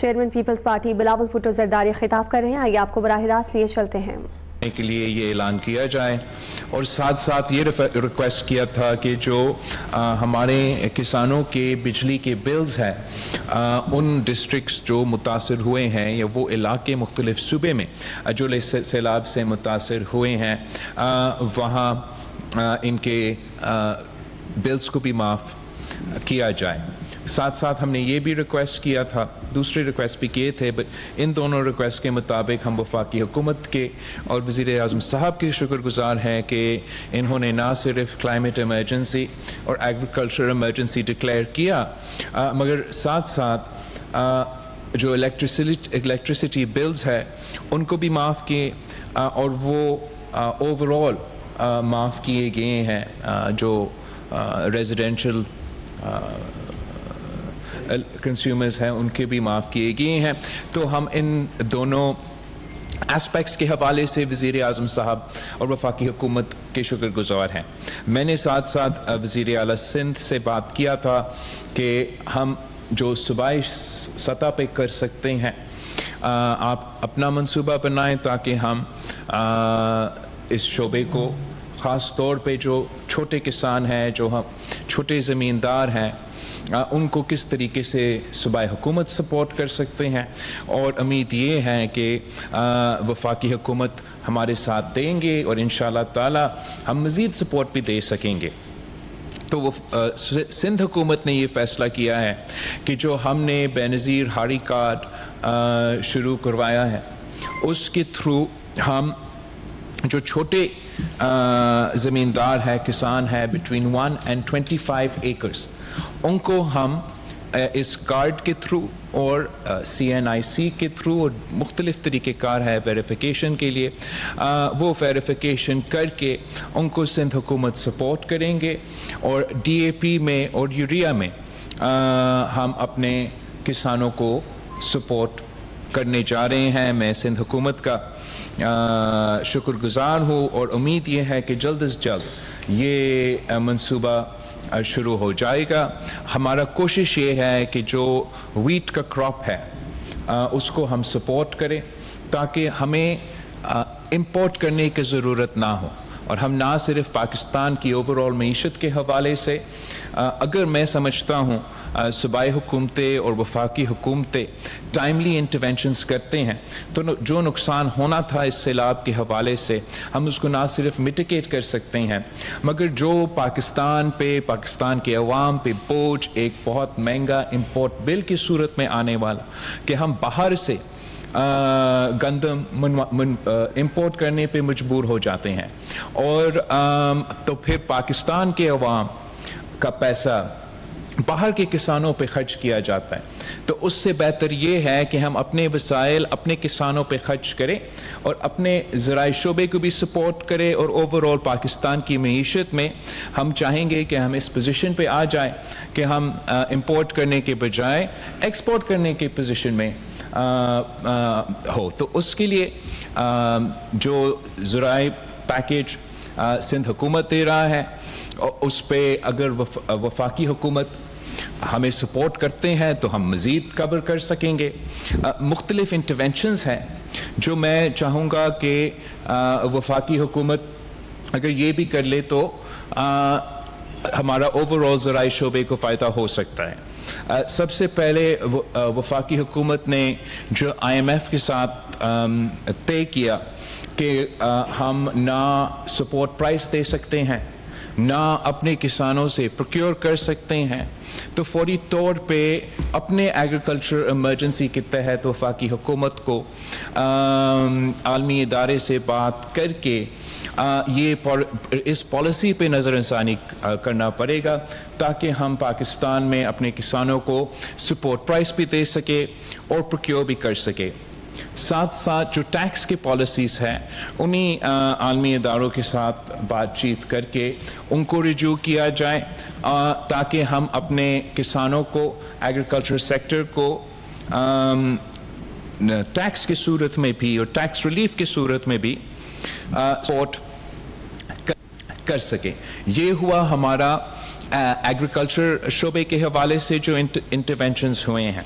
Chairman Peoples Party Bilawal Bhutto Zardari خطاب کر رہے ہیں. آئیے آپ کو براہ راست لیے چلتے ہیں. کے لیے یہ اعلان کیا جائے اور ساتھ ساتھ یہ ریکویسٹ کیا تھا کہ جو ہمارے کسانوں کے بجلی کے بلز ہیں ان ڈسٹرکٹس جو متاثر ہوئے ہیں یا وہ علاقے مختلف صوبے میں جو سیلاب سے متاثر ہوئے ہیں وہاں ان کے بلز کو بھی معاف کیا جائے. ساتھ ساتھ ہم نے یہ بھی ریکویسٹ کیا تھا, دوسرے ریکویسٹ بھی کیے تھے, بٹ ان دونوں ریکویسٹ کے مطابق ہم وفاقی حکومت کے اور وزیر اعظم صاحب کے شکر گزار ہیں کہ انہوں نے نہ صرف کلائمیٹ ایمرجنسی اور ایگریکلچر ایمرجنسی ڈکلیئر کیا مگر ساتھ ساتھ جو الیکٹریسٹی بلز ہے ان کو بھی معاف کیے اور وہ اوور آل معاف کیے گئے ہیں جو ریزیڈینشل کنزیومرز ہیں ان کے بھی معاف کیے گئے ہیں. تو ہم ان دونوں اسپیکٹس کے حوالے سے وزیر اعظم صاحب اور وفاقی حکومت کے شکر گزار ہیں. میں نے ساتھ ساتھ وزیر اعلیٰ سندھ سے بات کیا تھا کہ ہم جو صوبائی سطح پہ کر سکتے ہیں آپ اپنا منصوبہ بنائیں تاکہ ہم اس شعبے کو خاص طور پہ جو چھوٹے کسان ہیں جو ہم چھوٹے زمیندار ہیں ان کو کس طریقے سے صوبائی حکومت سپورٹ کر سکتے ہیں, اور امید یہ ہے کہ وفاقی حکومت ہمارے ساتھ دیں گے اور انشاءاللہ تعالی ہم مزید سپورٹ بھی دے سکیں گے. تو سندھ حکومت نے یہ فیصلہ کیا ہے کہ جو ہم نے بے نظیر ہاڑی کارڈ شروع کروایا ہے اس کے تھرو ہم جو چھوٹے زمیندار ہے کسان ہے بٹوین 1 and 25 ایکرز ان کو ہم اس کارڈ کے تھرو اور CNIC کے تھرو اور مختلف طریقہ کار ہے ویریفیکیشن کے لیے وہ ویریفیکیشن کر کے ان کو سندھ حکومت سپورٹ کریں گے اور DAP میں اور یوریا میں ہم اپنے کسانوں کو سپورٹ کرنے جا رہے ہیں. میں سندھ حکومت کا شکر گزار ہوں اور امید یہ ہے کہ جلد از جلد یہ منصوبہ شروع ہو جائے گا. ہمارا کوشش یہ ہے کہ جو ویٹ کا کراپ ہے اس کو ہم سپورٹ کریں تاکہ ہمیں امپورٹ کرنے کی ضرورت نہ ہو, اور ہم نہ صرف پاکستان کی اوور آل معیشت کے حوالے سے اگر میں سمجھتا ہوں صوبائی حکومتیں اور وفاقی حکومتیں ٹائملی انٹرونشنز کرتے ہیں تو جو نقصان ہونا تھا اس سیلاب کے حوالے سے ہم اس کو نہ صرف میٹیگیٹ کر سکتے ہیں مگر جو پاکستان کے عوام پہ بوجھ ایک بہت مہنگا امپورٹ بل کی صورت میں آنے والا کہ ہم باہر سے گندم امپورٹ کرنے پہ مجبور ہو جاتے ہیں اور تو پھر پاکستان کے عوام کا پیسہ باہر کے کسانوں پہ خرچ کیا جاتا ہے. تو اس سے بہتر یہ ہے کہ ہم اپنے وسائل اپنے کسانوں پہ خرچ کریں اور اپنے زرعی شعبے کو بھی سپورٹ کریں, اور اوور آل پاکستان کی معیشت میں ہم چاہیں گے کہ ہم اس پوزیشن پہ آ جائیں کہ ہم امپورٹ کرنے کے بجائے ایکسپورٹ کرنے کی پوزیشن میں ہو. تو اس کے لیے جو زرعی پیکیج سندھ حکومت دے رہا ہے اس پہ اگر وفاقی حکومت ہمیں سپورٹ کرتے ہیں تو ہم مزید کور کر سکیں گے. مختلف انٹرونشنز ہیں جو میں چاہوں گا کہ وفاقی حکومت اگر یہ بھی کر لے تو ہمارا اوور آل زرعی شعبے کو فائدہ ہو سکتا ہے. سب سے پہلے وفاقی حکومت نے جو IMF کے ساتھ طے کیا کہ ہم نہ سپورٹ پرائس دے سکتے ہیں نہ اپنے کسانوں سے پروکیور کر سکتے ہیں, تو فوری طور پہ اپنے ایگریکلچر ایمرجنسی کے تحت وفاقی حکومت کو عالمی ادارے سے بات کر کے اس پالیسی پہ نظر ثانی کرنا پڑے گا تاکہ ہم پاکستان میں اپنے کسانوں کو سپورٹ پرائس بھی دے سکے اور پروکیور بھی کر سکے. ساتھ ساتھ جو ٹیکس کی پالیسیز ہیں انہی عالمی اداروں کے ساتھ بات چیت کر کے ان کو ریویو کیا جائے تاکہ ہم اپنے کسانوں کو ایگریکلچر سیکٹر کو ٹیکس کی صورت میں بھی اور ٹیکس ریلیف کی صورت میں بھی سپورٹ کر سکیں. یہ ہوا ہمارا ایگریکلچر شعبے کے حوالے سے جو انٹرونشنز ہوئے ہیں.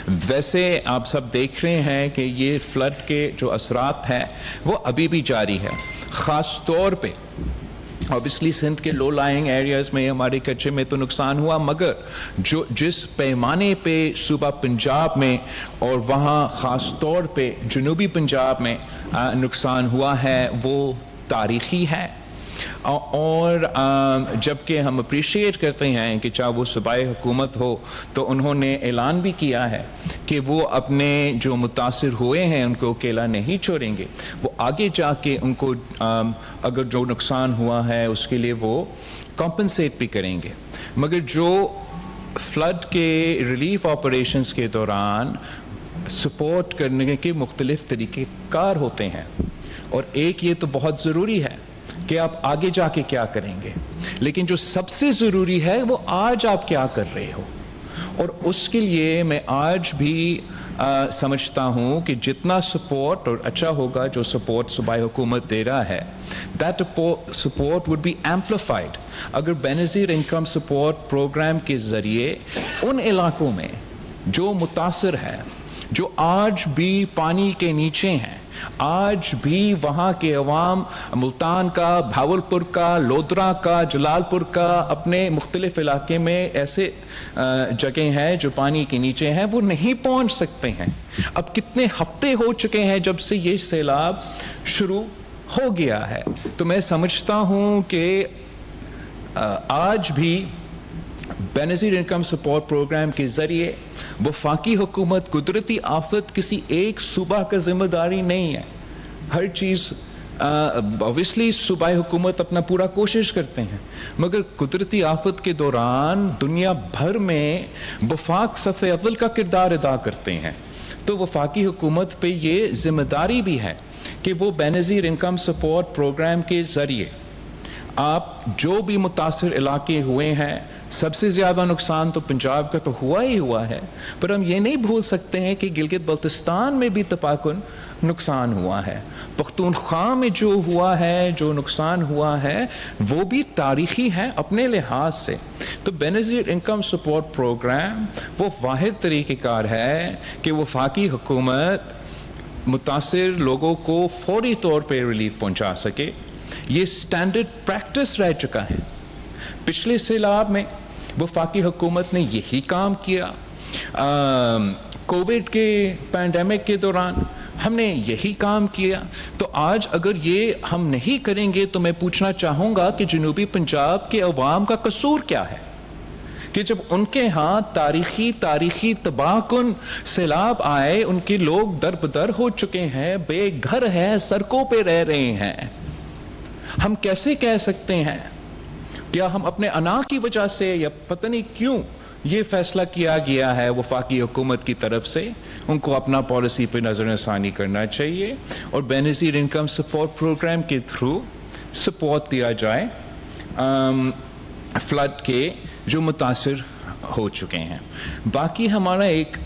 ویسے آپ سب دیکھ رہے ہیں کہ یہ فلڈ کے جو اثرات ہیں وہ ابھی بھی جاری ہے. خاص طور پہ اوبیسلی سندھ کے لو لائنگ ایریاز میں ہمارے کچے میں تو نقصان ہوا, مگر جس پیمانے پہ صوبہ پنجاب میں اور وہاں خاص طور پہ جنوبی پنجاب میں نقصان ہوا ہے وہ تاریخی ہے. اور جبکہ ہم اپریشیٹ کرتے ہیں کہ چاہے وہ صوبائی حکومت ہو تو انہوں نے اعلان بھی کیا ہے کہ وہ اپنے جو متاثر ہوئے ہیں ان کو اکیلا نہیں چھوڑیں گے, وہ آگے جا کے ان کو اگر جو نقصان ہوا ہے اس کے لیے وہ کمپنسیٹ بھی کریں گے. مگر جو فلڈ کے ریلیف آپریشنز کے دوران سپورٹ کرنے کے مختلف طریقے کار ہوتے ہیں, اور ایک یہ تو بہت ضروری ہے کہ آپ آگے جا کے کیا کریں گے, لیکن جو سب سے ضروری ہے وہ آج آپ کیا کر رہے ہو. اور اس کے لیے میں آج بھی سمجھتا ہوں کہ جتنا سپورٹ اور اچھا ہوگا جو سپورٹ صوبائی حکومت دے رہا ہے, that support would be amplified اگر بے نظیر انکم سپورٹ پروگرام کے ذریعے ان علاقوں میں جو متاثر ہے, جو آج بھی پانی کے نیچے ہیں, آج بھی وہاں کے عوام ملتان کا, بھاولپور کا, لودرا کا, جلال پور کا, اپنے مختلف علاقے میں ایسے جگہیں ہیں جو پانی کے نیچے ہیں, وہ نہیں پہنچ سکتے ہیں. اب کتنے ہفتے ہو چکے ہیں جب سے یہ سیلاب شروع ہو گیا ہے. تو میں سمجھتا ہوں کہ آج بھی بے نظیر انکم سپورٹ پروگرام کے ذریعے وفاقی حکومت, قدرتی آفت کسی ایک صوبہ کا ذمہ داری نہیں ہے. ہر چیز اوبیسلی صوبائی حکومت اپنا پورا کوشش کرتے ہیں, مگر قدرتی آفت کے دوران دنیا بھر میں وفاق صف اول کا کردار ادا کرتے ہیں. تو وفاقی حکومت پہ یہ ذمہ داری بھی ہے کہ وہ بے نظیر انکم سپورٹ پروگرام کے ذریعے آپ جو بھی متاثر علاقے ہوئے ہیں, سب سے زیادہ نقصان تو پنجاب کا تو ہوا ہی ہوا ہے, پر ہم یہ نہیں بھول سکتے ہیں کہ گلگت بلتستان میں بھی تپاکن نقصان ہوا ہے. پختونخوا میں جو ہوا ہے, جو نقصان ہوا ہے, وہ بھی تاریخی ہے اپنے لحاظ سے. تو بے نظیر انکم سپورٹ پروگرام وہ واحد طریقہ کار ہے کہ وفاقی حکومت متاثر لوگوں کو فوری طور پہ ریلیف پہنچا سکے. یہ سٹینڈرڈ پریکٹس رہ چکا ہے. پچھلے سیلاب میں وفاقی حکومت نے یہی کام کیا, کووڈ کے پینڈیمک کے دوران ہم نے یہی کام کیا. تو آج اگر یہ ہم نہیں کریں گے تو میں پوچھنا چاہوں گا کہ جنوبی پنجاب کے عوام کا قصور کیا ہے کہ جب ان کے ہاں تاریخی تباہ کن سیلاب آئے, ان کے لوگ در بدر ہو چکے ہیں, بے گھر ہیں, سڑکوں پہ رہ رہے ہیں. ہم کیسے کہہ سکتے ہیں, کیا ہم اپنے انا کی وجہ سے یا پتہ نہیں کیوں یہ فیصلہ کیا گیا ہے وفاقی حکومت کی طرف سے ان کو اپنا پالیسی پہ نظر ثانی کرنا چاہیے اور بے نظیر انکم سپورٹ پروگرام کے تھرو سپورٹ دیا جائے فلڈ کے جو متاثر ہو چکے ہیں. باقی ہمارا ایک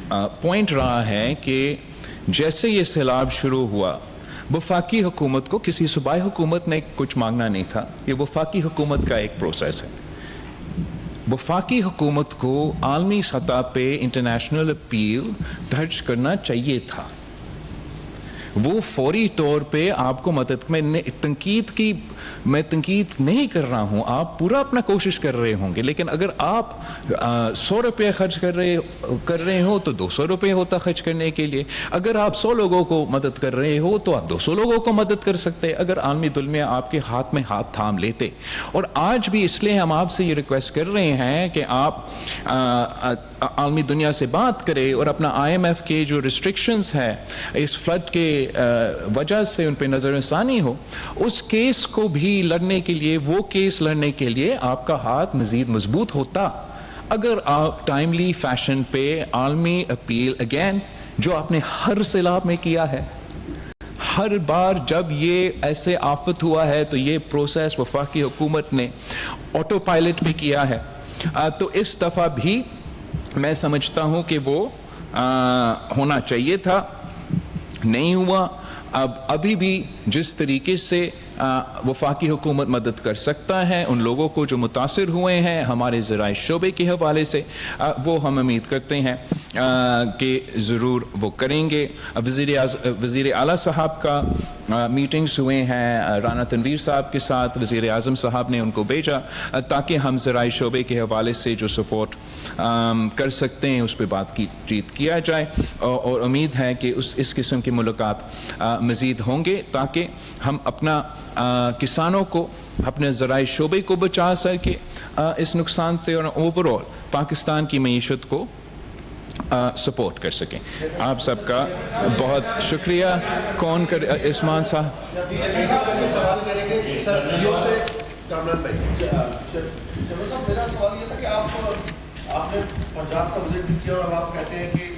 پوائنٹ رہا ہے کہ جیسے یہ سیلاب شروع ہوا, وفاقی حکومت کو کسی صوبائی حکومت نے کچھ مانگنا نہیں تھا. یہ وفاقی حکومت کا ایک پروسیس ہے. وفاقی حکومت کو عالمی سطح پہ انٹرنیشنل اپیل درج کرنا چاہیے تھا. وہ فوری طور پہ آپ کو مدد, میں تنقید نہیں کر رہا ہوں, آپ پورا اپنا کوشش کر رہے ہوں گے, لیکن اگر آپ 100 روپے خرچ کر رہے ہو تو 200 روپے ہوتا خرچ کرنے کے لیے. اگر آپ 100 لوگوں کو مدد کر رہے ہو تو آپ 200 لوگوں کو مدد کر سکتے اگر عالمی دنیا آپ کے ہاتھ میں ہاتھ تھام لیتے. اور آج بھی اس لیے ہم آپ سے یہ ریکویسٹ کر رہے ہیں کہ آپ عالمی دنیا سے بات کریں اور اپنا IMF کے جو ریسٹرکشنز ہے اس فلڈ کے وجہ سے ان پہ نظر ثانی ہو, اس کیس کو بھی لڑنے کے لیے, وہ کیس لڑنے کے لیے آپ کا ہاتھ مزید مضبوط ہوتا اگر آپ ٹائملی فیشن پہ عالمی اپیل اگین جو آپ نے ہر سیلاب میں کیا ہے, ہر بار جب یہ ایسے آفت ہوا ہے تو یہ پروسیس وفاقی حکومت نے آٹو پائلٹ پہ کیا ہے. تو اس دفعہ بھی میں سمجھتا ہوں کہ وہ ہونا چاہیے تھا, نہیں ہوا. ابھی بھی جس طریقے سے وفاقی حکومت مدد کر سکتا ہے ان لوگوں کو جو متاثر ہوئے ہیں ہمارے ذرائع شعبے کے حوالے سے, وہ ہم امید کرتے ہیں کہ ضرور وہ کریں گے. وزیر اعلیٰ صاحب کا میٹنگز ہوئے ہیں رانا تنویر صاحب کے ساتھ, وزیر اعظم صاحب نے ان کو بھیجا تاکہ ہم زرعی شعبے کے حوالے سے جو سپورٹ کر سکتے ہیں اس پہ بات چیت کیا جائے, اور امید ہے کہ اس قسم کی ملاقات مزید ہوں گے تاکہ ہم اپنا کسانوں کو, اپنے زرعی شعبے کو بچا سکے اس نقصان سے, اور اوور آل پاکستان کی معیشت کو سپورٹ کر سکیں. آپ سب کا بہت شکریہ. کون کر عثمان صاحب؟ میرا سوال یہ تھا کہ آپ نے پنجاب کا وزٹ بھی کیا اور آپ کہتے ہیں کہ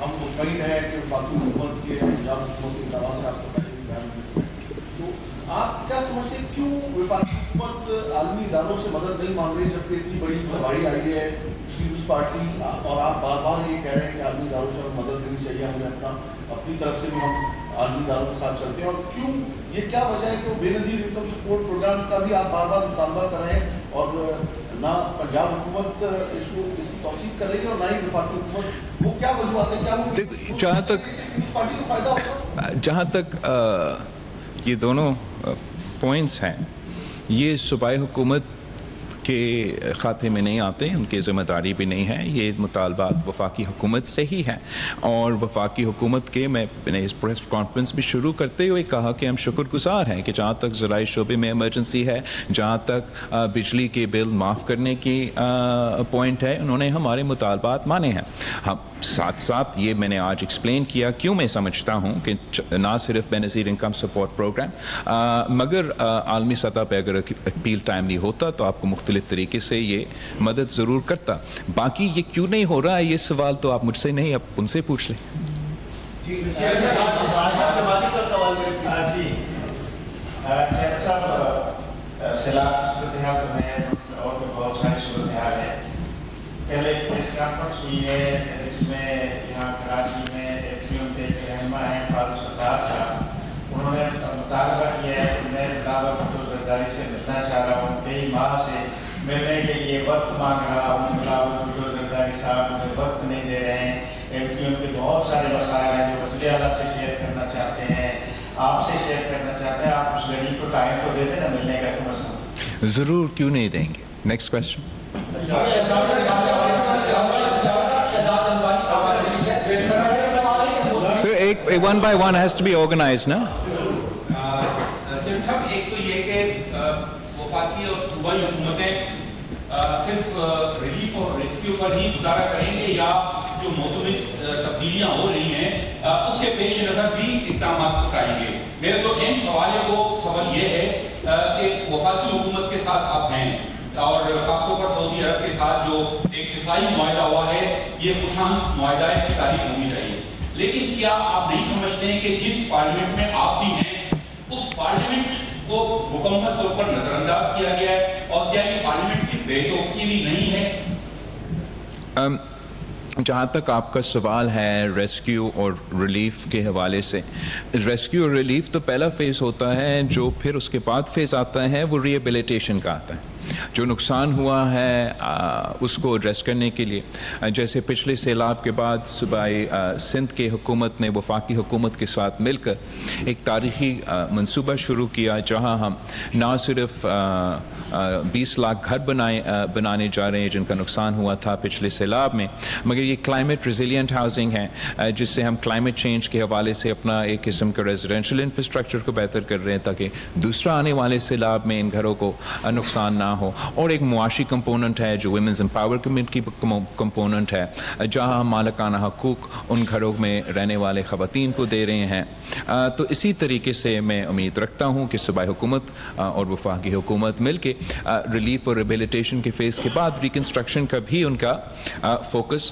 ہم مطمئن ہیں کہ وفاقی حکومت کے پنجاب حکومت کے اقدامات سے آپ کو پہلے بھی بیان مل سکے, تو آپ کیا سمجھتے ہیں کیوں وفاقی حکومت عالمی اداروں سے مدد نہیں مانگ رہی جبکہ اتنی بڑی تباہی آئی ہے پیپلز پارٹی, اور آپ بار بار یہ کہہ رہے ہیں کہ عالمی اداروں سے ہمیں مدد دینی چاہیے, ہمیں اپنی طرف سے بھی ہم عالمی اداروں کے ساتھ چلتے ہیں, اور کیوں یہ کیا وجہ ہے کہ وہ بے نظیر انکم سپورٹ پروگرام کا بھی آپ بار بار مطالبہ کر رہے ہیں اور نہ پنجاب حکومت اس کی توثیق کر رہی ہے اور نہ ہی وفاقی حکومت, وہ کیا وجوہات ہیں؟ کیا پارٹی کو فائدہ ہوگا؟ جہاں تک یہ دونوں پوائنٹس ہیں, یہ صوبائی حکومت کے خاتے میں نہیں آتے, ان کی ذمہ داری بھی نہیں ہے. یہ مطالبات وفاقی حکومت سے ہی ہیں, اور وفاقی حکومت کے میں نے اس پریس کانفرنس بھی شروع کرتے ہوئے کہا کہ ہم شکر گزار ہیں کہ جہاں تک زرعی شعبے میں ایمرجنسی ہے, جہاں تک بجلی کے بل معاف کرنے کی پوائنٹ ہے, انہوں نے ہمارے مطالبات مانے ہیں. ہم ساتھ ساتھ یہ میں نے آج ایکسپلین کیا کیوں میں سمجھتا ہوں کہ نہ صرف بے نظیر انکم سپورٹ پروگرام مگر عالمی سطح پہ اگر اپیل ٹائملی ہوتا تو آپ کو مختلف طریقے سے یہ مدد ضرور کرتا. باقی یہ کیوں نہیں ہو رہا ہے, یہ سوال تو آپ مجھ سے نہیں, آپ ان سے پوچھ لیں. پہلے ایک پریس کانفرنس ہوئی ہے جس میں یہاں کراچی میں ایٹریوم کے ایک رہنما ہیں فاروق ستار صاحب, انہوں نے مطالبہ کیا ہے کہ میں بلاول بھٹو زرداری سے ملنا چاہ رہا ہوں, کئی ماہ سے ملنے کے لیے وقت مانگ رہا ہوں, بلاول بھٹو زرداری صاحب مجھے وقت نہیں دے رہے ہیں. ایٹریوم کے بہت سارے مسائل ہیں جو وزیر اعلیٰ سے شیئر کرنا چاہتے ہیں, آپ سے شیئر کرنا چاہتے ہیں, آپ اس غریب کو ٹائم تو دے دیں نا ملنے کا کم از کم. ضرور, کیوں نہیں دیں گے. Next question. Sir, one by one has to be organized, na? ایک تو یہ کہ وفاقی اور صوبائی حکومتیں صرف ریلیف اور ریسکیو پر ہی گزارا کریں گے یا جو موسمی تبدیلیاں ہو رہی ہیں اس کے پیش نظر بھی اقدامات اٹھائیں گے. میرے تو اہم سوال یہ ہے کہ وفاقی حکومت کے ساتھ آپ ہیں اور خاص طور پر سعودی عرب کے ساتھ جو ایک دفاعی معاہدہ ہوا ہے, یہ خوشان معاہدہ ہے, اس کی تعریف ہونی چاہیے. لیکن کیا آپ نہیں سمجھتے ہیں کہ جس پارلیمنٹ میں آپ بھی ہیں اس پارلیمنٹ کو مکمل طور پر نظر انداز کیا گیا ہے, اور کیا یہ پارلیمنٹ کی بے توقیری نہیں ہے؟ جہاں تک آپ کا سوال ہے ریسکیو اور ریلیف کے حوالے سے, ریسکیو اور ریلیف تو پہلا فیز ہوتا ہے, جو پھر اس کے بعد فیز آتا ہے وہ ریہیبلیٹیشن کا آتا ہے. جو نقصان ہوا ہے اس کو ایڈریس کرنے کے لیے, جیسے پچھلے سیلاب کے بعد صوبائی سندھ کے حکومت نے وفاقی حکومت کے ساتھ مل کر ایک تاریخی منصوبہ شروع کیا جہاں ہم نہ صرف 20 لاکھ گھر بنانے جا رہے ہیں جن کا نقصان ہوا تھا پچھلے سیلاب میں, مگر یہ کلائمیٹ ریزیلینٹ ہاؤسنگ ہے جس سے ہم کلائمیٹ چینج کے حوالے سے اپنا ایک قسم کا ریزیڈینشیل انفراسٹرکچر کو بہتر کر رہے ہیں تاکہ دوسرا آنے والے سیلاب میں ان گھروں کو نقصان نہ ہو. اور ایک معاشی کمپوننٹ ہے جو ویمنز امپاورمنٹ کی کمپوننٹ ہے جہاں ہم مالکانہ حقوق ان گھروں میں رہنے والے خواتین کو دے رہے ہیں. تو اسی طریقے سے میں امید رکھتا ہوں کہ صوبائی حکومت اور وفاقی حکومت مل کے ریلیف اور ریبیلیٹیشن کے فیز کے بعد ریکنسٹرکشن کا بھی ان کا فوکس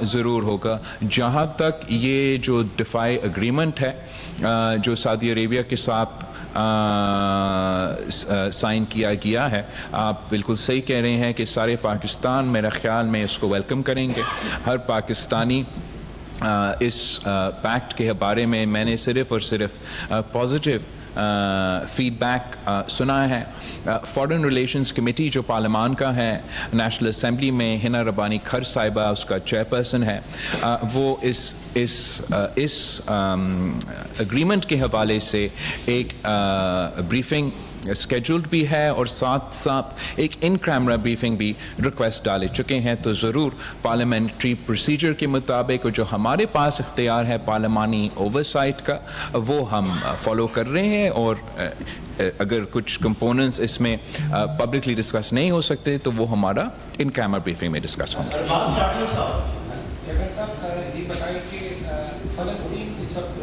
ضرور ہوگا. جہاں تک یہ جو دفاعی اگریمنٹ ہے جو سعودی عربیہ کے ساتھ سائن کیا گیا ہے, آپ بالکل صحیح کہہ رہے ہیں کہ سارے پاکستان میرا خیال میں اس کو ویلکم کریں گے. ہر پاکستانی اس پیکٹ کے بارے میں نے صرف اور صرف پازیٹیو فیڈ بیک سنا ہے. فارن ریلیشنز کمیٹی جو پارلیمان کا ہے نیشنل اسمبلی میں ہنا ربانی کھر صاحبہ اس کا چیئرپرسن ہے, وہ اس اگریمنٹ کے حوالے سے ایک بریفنگ اسکیجولڈ بھی ہے اور ساتھ ساتھ ایک ان کیمرہ بریفنگ بھی ریکویسٹ ڈالے چکے ہیں. تو ضرور پارلیمنٹری پروسیجر کے مطابق جو ہمارے پاس اختیار ہے پارلیمانی اوورسائٹ کا وہ ہم فالو کر رہے ہیں, اور اگر کچھ کمپوننٹس اس میں پبلکلی ڈسکس نہیں ہو سکتے تو وہ ہمارا ان کیمرہ بریفنگ میں ڈسکس ہوں گے. جگن صاحب یہ بتائیں کہ فلسطین اس وقت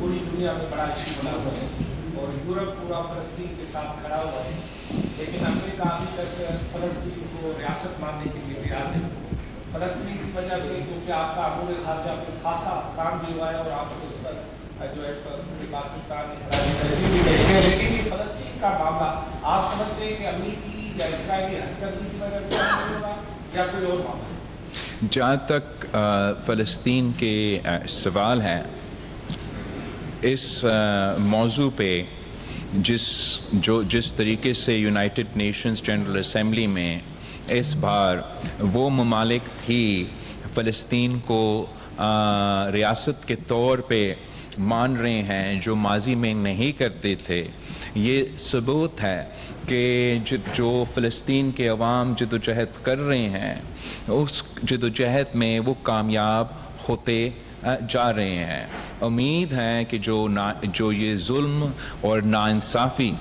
پوری دنیا میں بڑا ایشو بنا ہوا ہے اور یورپ پورا فلسطین کے ساتھ کھڑا ہوا ہے, لیکن امریکہ ابھی تک فلسطین کو ریاست ماننے کے لیے تیار نہیں. فلسطین کی وجہ سے کیونکہ آپ کا امور خارجہ میں خاصا کام بھی ہوا ہے اور آپ کو اس پر جو ہے پوری پاکستان تحصیل بھی بھیجتے ہیں, لیکن یہ فلسطین کا معاملہ آپ سمجھتے ہیں کہ امریکی یا اسرائیلی حرکت کی وجہ سے ہوگا یا کوئی اور معاملہ؟ جہاں تک فلسطین کے سوال ہے, اس موضوع پہ جس طریقے سے یونائٹڈ نیشنز جنرل اسمبلی میں اس بار وہ ممالک بھی فلسطین کو ریاست کے طور پہ مان رہے ہیں جو ماضی میں نہیں کرتے تھے, یہ ثبوت ہے کہ جو فلسطین کے عوام جدوجہد کر رہے ہیں اس جدوجہد میں وہ کامیاب ہوتے جا رہے ہیں. امید ہے کہ جو یہ ظلم اور ناانصافی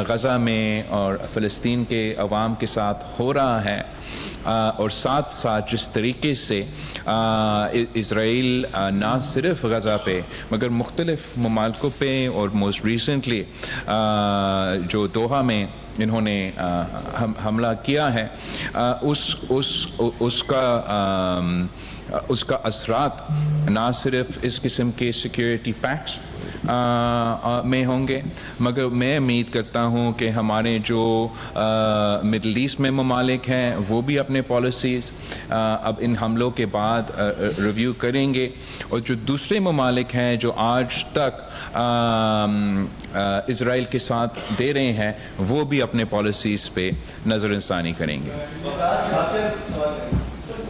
غزہ میں اور فلسطین کے عوام کے ساتھ ہو رہا ہے, اور ساتھ ساتھ جس طریقے سے اسرائیل نہ صرف غزہ پہ مگر مختلف ممالکوں پہ اور موسٹ ریسنٹلی جو دوحہ میں انہوں نے حملہ کیا ہے, اس کا اثرات نہ صرف اس قسم کے سیکیورٹی پیکٹس میں ہوں گے, مگر میں امید کرتا ہوں کہ ہمارے جو مڈل ایسٹ میں ممالک ہیں وہ بھی اپنے پالیسیز اب ان حملوں کے بعد ریویو کریں گے, اور جو دوسرے ممالک ہیں جو آج تک اسرائیل کے ساتھ دے رہے ہیں وہ بھی اپنے پالیسیز پہ نظر ثانی کریں گے.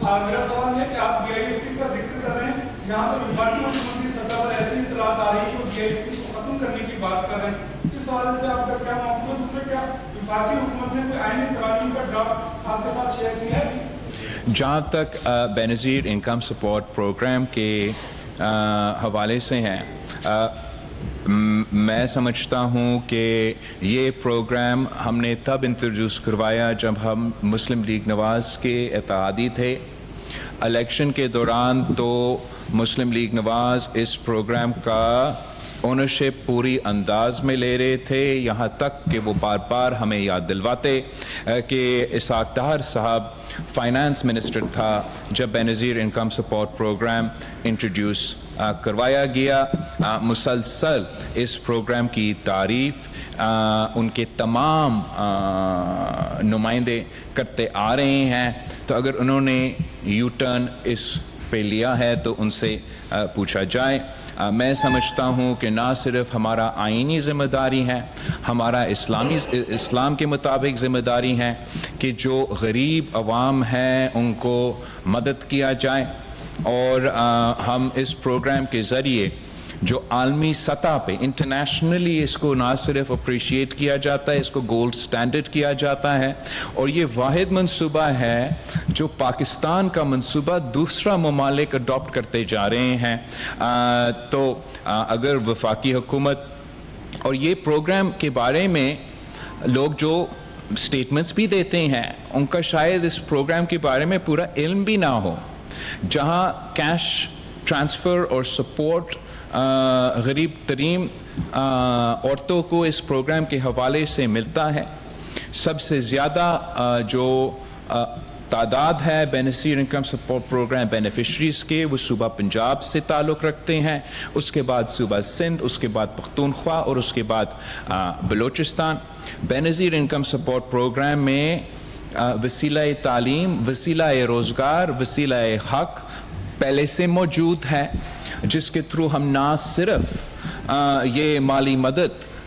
میرا سوال ہے کہ آپ بی آئی ایس پی کا ذکر کر رہے ہیں, یہاں پر وفاقی حکومتی سطح پر ایسی اطلاعات آ رہی ہے کہ بی آئی ایس پی کو ختم کرنے کی بات کر رہے ہیں, اس حوالے سے آپ کا کیا موقف ہے؟ دوسرے کیا وفاقی حکومت نے کوئی آئینی قوانین کا ڈرافٹ آپ کے ساتھ شیئر کیا ہے؟ جہاں تک بینظیر انکم سپورٹ پروگرام کے حوالے سے ہیں, میں سمجھتا ہوں کہ یہ پروگرام ہم نے تب انٹروڈیوس کروایا جب ہم مسلم لیگ نواز کے اتحادی تھے. الیکشن کے دوران تو مسلم لیگ نواز اس پروگرام کا اونرشپ پوری انداز میں لے رہے تھے, یہاں تک کہ وہ بار بار ہمیں یاد دلواتے کہ اسحاق طاہر صاحب فائنانس منسٹر تھا جب Benazir income support programme introduce کروایا گیا. مسلسل اس پروگرام کی تعریف ان کے تمام نمائندے کرتے آ رہے ہیں, تو اگر انہوں نے یو ٹرن اس پہ لیا ہے تو ان سے پوچھا جائے. میں سمجھتا ہوں کہ نہ صرف ہمارا آئینی ذمہ داری ہے, ہمارا اسلام کے مطابق ذمہ داری ہے کہ جو غریب عوام ہیں ان کو مدد کیا جائے, اور ہم اس پروگرام کے ذریعے جو عالمی سطح پہ انٹرنیشنلی اس کو نہ صرف اپریشیٹ کیا جاتا ہے, اس کو گولڈ سٹینڈرڈ کیا جاتا ہے, اور یہ واحد منصوبہ ہے جو پاکستان کا منصوبہ دوسرا ممالک اڈاپٹ کرتے جا رہے ہیں. تو اگر وفاقی حکومت اور یہ پروگرام کے بارے میں لوگ جو سٹیٹمنٹس بھی دیتے ہیں ان کا شاید اس پروگرام کے بارے میں پورا علم بھی نہ ہو, جہاں کیش ٹرانسفر اور سپورٹ غریب ترین عورتوں کو اس پروگرام کے حوالے سے ملتا ہے. سب سے زیادہ جو تعداد ہے Benazir income support programme beneficiaries کے وہ صوبہ پنجاب سے تعلق رکھتے ہیں, اس کے بعد صوبہ سندھ, اس کے بعد پختونخوا اور اس کے بعد Balochistan. Benazir income support programme میں وسیلہ تعلیم, وسیلہ روزگار, وسیلہ حق پہلے سے موجود ہے, جس کے تھرو ہم نہ صرف یہ مالی مدد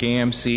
KMC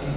3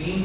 3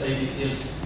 SIDCL,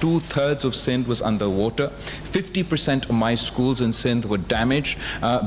2/3 of Sindh was under water, 50% of my schools in Sindh were damaged,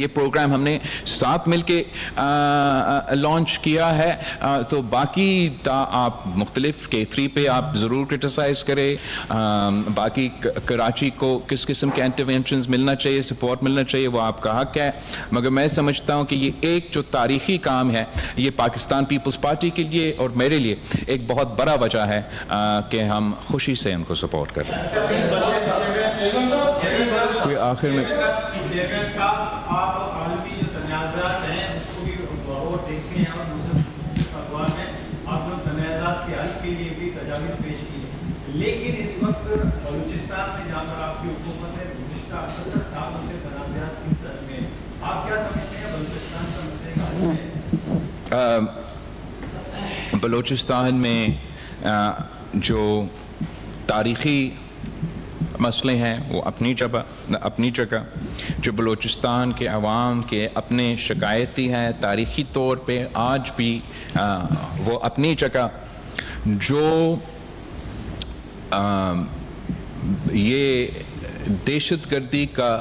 یہ پروگرام ہم نے ساتھ مل کے لانچ کیا ہے. تو باقی آپ مختلف K3 پہ آپ ضرور کرٹیسائز کریں. باقی کراچی کو کس قسم کے انٹرونشنز ملنا چاہیے, سپورٹ ملنا چاہیے, وہ آپ کا حق ہے. مگر میں سمجھتا ہوں کہ یہ ایک جو تاریخی کام ہے, یہ پاکستان پیپلز پارٹی کے لیے اور میرے لیے ایک بہت بڑا وجہ ہے کہ ہم خوشی سے ان کو سپورٹ کر رہے ہیں. آخر میں آپ عالمی جو تنازعات ہیں اس کو بھی غور دیکھتے ہیں اور دوسرے اخبار میں آپ لوگ تنازعات کے حل کے لیے بھی تجاویز پیش کی ہیں, لیکن اس وقت بلوچستان میں جہاں پر آپ کی حکومت ہے گزشتہ 17 سالوں سے تنازعات کی سطح میں آپ کیا سمجھتے ہیں بلوچستان کا مسئلہ کا حل ہے؟ بلوچستان میں جو تاریخی مسئلے ہیں وہ اپنی جگہ جو بلوچستان کے عوام کے اپنے شکایتی ہیں تاریخی طور پہ آج بھی وہ اپنی جگہ. جو یہ دہشت گردی کا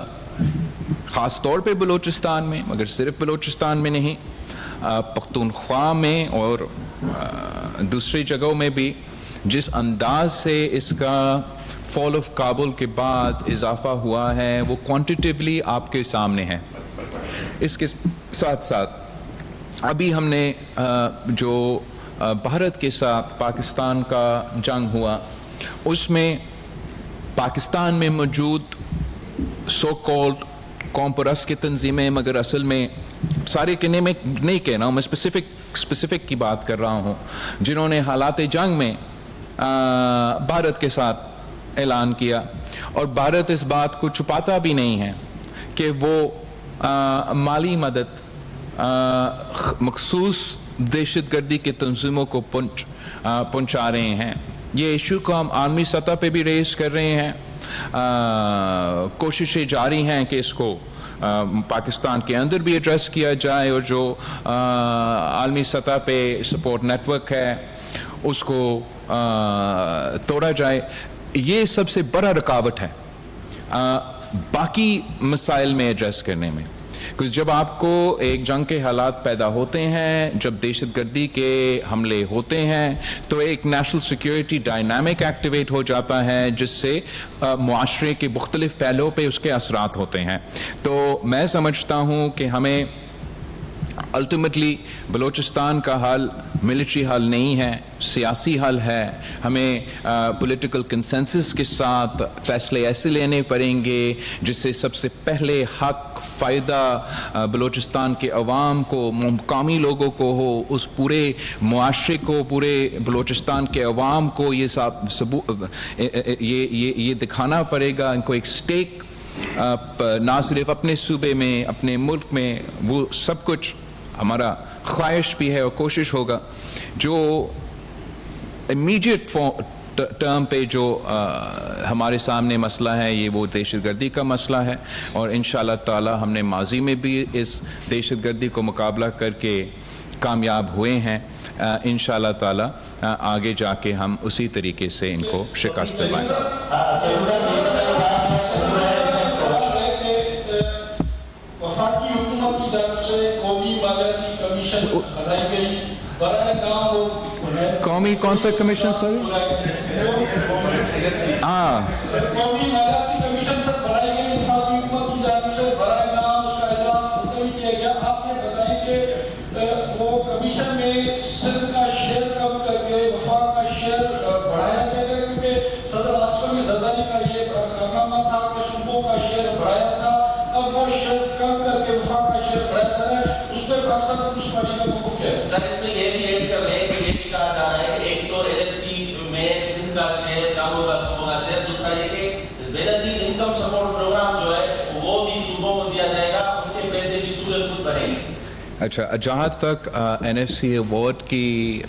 خاص طور پہ بلوچستان میں, مگر صرف بلوچستان میں نہیں, پختونخوا میں اور دوسری جگہوں میں بھی جس انداز سے اس کا فال آف کابل کے بعد اضافہ ہوا ہے وہ کوانٹیٹیولی آپ کے سامنے ہے. اس کے ساتھ ساتھ ابھی ہم نے جو بھارت کے ساتھ پاکستان کا جنگ ہوا, اس میں پاکستان میں موجود سو کالڈ قوم پرست کی تنظیمیں, مگر اصل میں سارے کہنے میں نہیں کہنا ہوں, میں اسپیسیفک کی بات کر رہا ہوں, جنہوں نے حالات جنگ میں بھارت کے ساتھ اعلان کیا, اور بھارت اس بات کو چھپاتا بھی نہیں ہے کہ وہ مالی مدد مخصوص دہشت گردی کے تنظیموں کو پہنچا رہے ہیں. یہ ایشو کو ہم عالمی سطح پہ بھی ریز کر رہے ہیں, کوششیں جاری ہیں کہ اس کو پاکستان کے اندر بھی ایڈریس کیا جائے, اور جو عالمی سطح پہ سپورٹ نیٹ ورک ہے اس کو توڑا جائے. یہ سب سے بڑا رکاوٹ ہے باقی مسائل میں ایڈریس کرنے میں, کیونکہ جب آپ کو ایک جنگ کے حالات پیدا ہوتے ہیں, جب دہشت گردی کے حملے ہوتے ہیں, تو ایک نیشنل سیکیورٹی ڈائنامک ایکٹیویٹ ہو جاتا ہے جس سے معاشرے کے مختلف پہلوؤں پہ اس کے اثرات ہوتے ہیں. تو میں سمجھتا ہوں کہ ہمیں الٹیمیٹلی بلوچستان کا حل ملٹری حل نہیں ہے, سیاسی حل ہے. ہمیں پولیٹیکل کنسنسس کے ساتھ فیصلے ایسے لینے پڑیں گے جس سے سب سے پہلے حق فائدہ بلوچستان کے عوام کو, مقامی لوگوں کو ہو, اس پورے معاشرے کو, پورے بلوچستان کے عوام کو یہ دکھانا پڑے گا, ان کو ایک سٹیک نہ صرف اپنے صوبے میں, اپنے ملک میں. وہ سب کچھ ہمارا خواہش بھی ہے اور کوشش ہوگا. جو امیڈیٹ ٹرم پہ جو ہمارے سامنے مسئلہ ہے یہ وہ دہشت گردی کا مسئلہ ہے, اور انشاءاللہ تعالی ہم نے ماضی میں بھی اس دہشت گردی کو مقابلہ کر کے کامیاب ہوئے ہیں. انشاءاللہ تعالی آگے جا کے ہم اسی طریقے سے ان کو شکست دلائیں. وفاقی حکومت کی جانب سے قومی مالیاتی کمیشن بنائی گئی, برائے نام قومی کون سا کمیشن سر؟ قومی مالیاتی کمیشن سر بنائی گئی وفاقی حکومت کی جانب سے, برائے نام اس کا اجلاس ملتوی کیا گیا. آپ نے بتایا کہ وہ کمیشن میں سندھ کا شیئر کم کر کے وفاق کا شیئر بڑھایا گیا تھا, کیونکہ صدر آصف علی زرداری کا یہ کارنامہ تھا کہ صوبوں کا شیئر بڑھایا تھا. اب وہ شیئر کم کر کے وفاق کا شیئر بڑھایا جا رہا ہے, اس پہ پاکستان پیپلز پارٹی کا موقف کیا ہے؟ سر اس میں یہ بھی ایڈ کر رہے ہیں کہ یہ بھی کہا جا رہا ہے کہ ایک تو LFC میں سندھ کا شیئر کم ہوگا, صوبوں کا شیئر. دوسرا یہ کہ بینظیر انکم سپورٹ پروگرام جو ہے وہ بھی صوبوں کو دیا جائے گا, ان کے پیسے بھی صوبے خود بھریں گے. اچھا, جہاں تک NFC ایوارڈ کی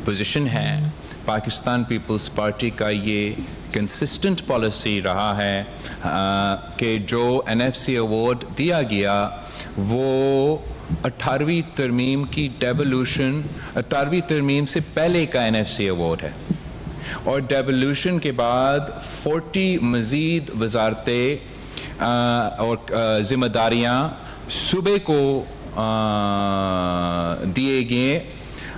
پوزیشن ہے, پاکستان پیپلز پارٹی کا یہ کنسسٹنٹ پالیسی رہا ہے کہ جو NFC ایوارڈ دیا گیا وہ 18ویں ترمیم کی ڈیولوشن, 18ویں ترمیم سے پہلے کا NFC ایوارڈ ہے, اور ڈیولوشن کے بعد 40 مزید وزارتیں اور ذمہ داریاں صوبے کو دیے گئے،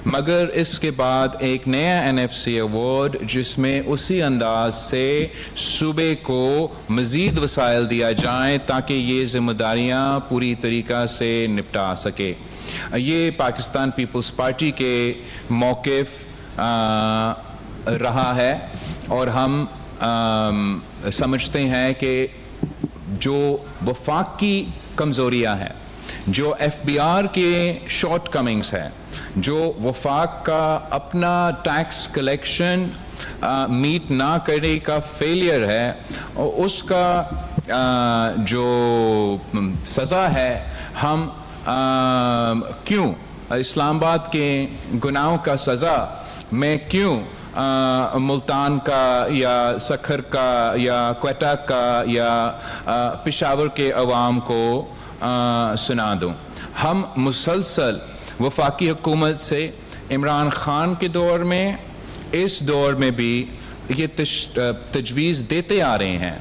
مگر اس کے بعد ایک نیا NFC ایوارڈ جس میں اسی انداز سے صوبے کو مزید وسائل دیا جائیں تاکہ یہ ذمہ داریاں پوری طریقہ سے نپٹا سکے. یہ پاکستان پیپلز پارٹی کے موقف رہا ہے اور ہم سمجھتے ہیں کہ جو وفاق کی کمزوریاں ہیں، جو FBR کے شارٹ کمنگز ہیں، جو وفاق کا اپنا ٹیکس کلیکشن میٹ نہ کرنے کا فیلئر ہے، اور اس کا جو سزا ہے، ہم کیوں اسلام آباد کے گناہوں کا سزا میں کیوں ملتان کا یا سکھر کا یا کوئٹہ کا یا پشاور کے عوام کو سنا دوں. ہم مسلسل وفاقی حکومت سے عمران خان کے دور میں، اس دور میں بھی یہ تجویز دیتے آ رہے ہیں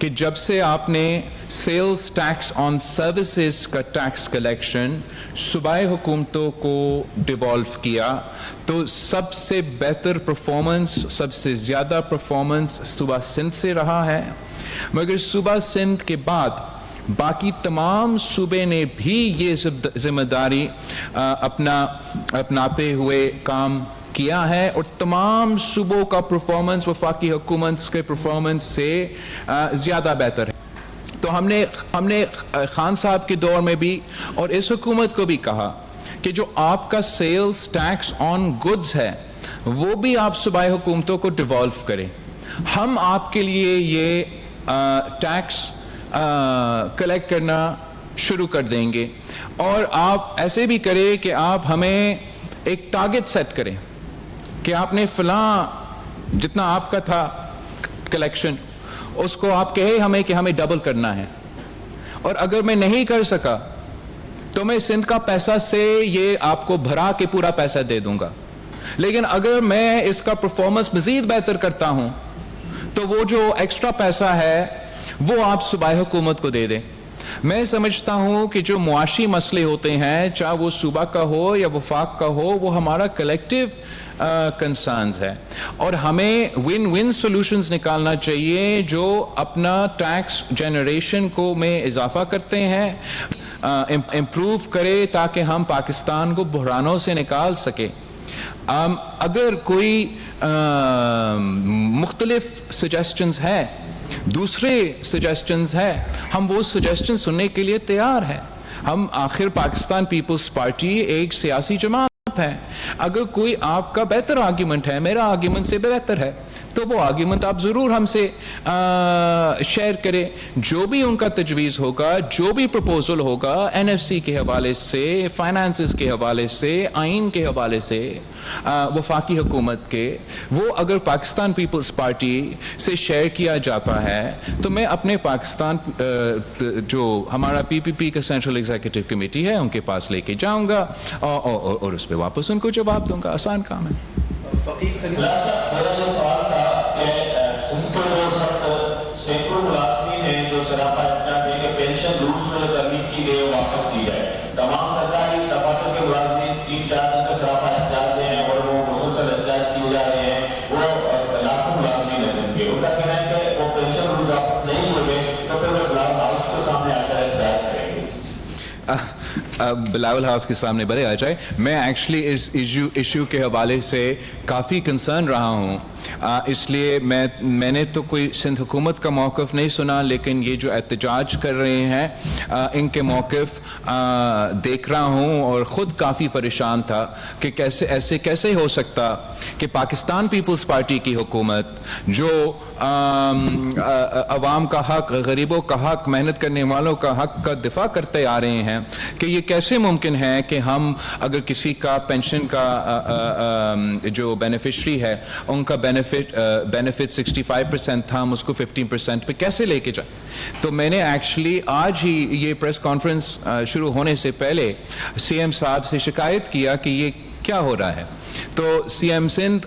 کہ جب سے آپ نے سیلز ٹیکس آن سروسز کا ٹیکس کلیکشن صوبائی حکومتوں کو ڈیوالو کیا تو سب سے بہتر پرفارمنس، سب سے زیادہ پرفارمنس صوبہ سندھ سے رہا ہے. مگر صوبہ سندھ کے بعد باقی تمام صوبے نے بھی یہ ذمہ داری اپناتے ہوئے کام کیا ہے، اور تمام صوبوں کا پرفارمنس وفاقی حکومت کے پرفارمنس سے زیادہ بہتر ہے. تو ہم نے خان صاحب کے دور میں بھی اور اس حکومت کو بھی کہا کہ جو آپ کا سیلز ٹیکس آن گڈز ہے وہ بھی آپ صوبائی حکومتوں کو ڈیوالو کریں. ہم آپ کے لیے یہ ٹیکس کلیکٹ کرنا شروع کر دیں گے، اور آپ ایسے بھی کریں کہ آپ ہمیں ایک ٹارگٹ سیٹ کریں کہ آپ نے فلاں جتنا آپ کا تھا کلیکشن اس کو آپ کہے ہمیں کہ ہمیں ڈبل کرنا ہے، اور اگر میں نہیں کر سکا تو میں سندھ کا پیسہ سے یہ آپ کو بھرا کے پورا پیسہ دے دوں گا. لیکن اگر میں اس کا پرفارمنس مزید بہتر کرتا ہوں تو وہ جو ایکسٹرا پیسہ ہے وہ آپ صوبائی حکومت کو دے دیں. میں سمجھتا ہوں کہ جو معاشی مسئلے ہوتے ہیں، چاہے وہ صوبہ کا ہو یا وفاق کا ہو، وہ ہمارا کلیکٹیو کنسرنز ہے، اور ہمیں ون ون سولوشنز نکالنا چاہیے جو اپنا ٹیکس جنریشن کو میں اضافہ کرتے ہیں، امپروو کرے تاکہ ہم پاکستان کو بحرانوں سے نکال سکیں. اگر کوئی مختلف سجیسٹنز ہے، دوسرے سجیسٹنز ہے، ہم وہ سجیسٹن سننے کے لیے تیار ہیں. ہم آخر پاکستان پیپلز پارٹی ایک سیاسی جماعت ہے. اگر کوئی آپ کا بہتر آرگیومنٹ ہے، میرا آرگیومنٹ سے بہتر ہے، تو وہ آرگیومنٹ آپ ضرور ہم سے شیئر کریں. جو بھی ان کا تجویز ہوگا، جو بھی پروپوزل ہوگا NFC کے حوالے سے، فائنانسز کے حوالے سے، آئین کے حوالے سے، وفاقی حکومت کے، وہ اگر پاکستان پیپلز پارٹی سے شیئر کیا جاتا ہے تو میں اپنے پاکستان جو ہمارا PPP کا سینٹرل ایگزیکٹو کمیٹی ہے ان کے پاس لے کے جاؤں گا اور اس پہ واپس ان کو جواب دوں گا. آسان کام ہے. میرا یہ سوال تھا کہ سندھ کے جو سینکڑوں ملازمین ہیں جو سراپا اختیار دیں کہ پینشن رولز میں جو ترمیم کی گئی وہ واپس دی جائے. تمام سرکاری دفاتر کے ملازمین 3-4 دن کا سراپا اختیار دیں ہیں اور وہ مسلسل احتجاج کیے جا رہے ہیں. وہ لاکھوں ملازمین ہیں سندھ کے، ان کا کہنا ہے کہ وہ پینشن رولز واپس نہیں ہوئے تو پھر وہ بلاول ہاؤس کے سامنے آ کر احتجاج کریں گے. بلاول ہاؤس کے سامنے بڑے آ جائے. میں ایکچولی اس ایشو کے حوالے سے کافی کنسرن رہا ہوں، اس لیے میں نے تو کوئی سندھ حکومت کا موقف نہیں سنا، لیکن یہ جو احتجاج کر رہے ہیں ان کے موقف دیکھ رہا ہوں اور خود کافی پریشان تھا کہ کیسے ہو سکتا کہ پاکستان پیپلز پارٹی کی حکومت جو عوام کا حق، غریبوں کا حق، محنت کرنے والوں کا حق کا دفاع کرتے آ رہے ہیں، کہ یہ کیسے ممکن ہے کہ ہم اگر کسی کا پینشن کا جو بینیفیشری ہے ان کا بینیفٹ 65% تھا، ہم اس کو 15% پہ کیسے لے کے جائیں. تو میں نے ایکچولی آج ہی یہ پریس کانفرنس شروع ہونے سے پہلے CM صاحب سے شکایت کیا کہ یہ کیا ہو رہا ہے. تو CM سندھ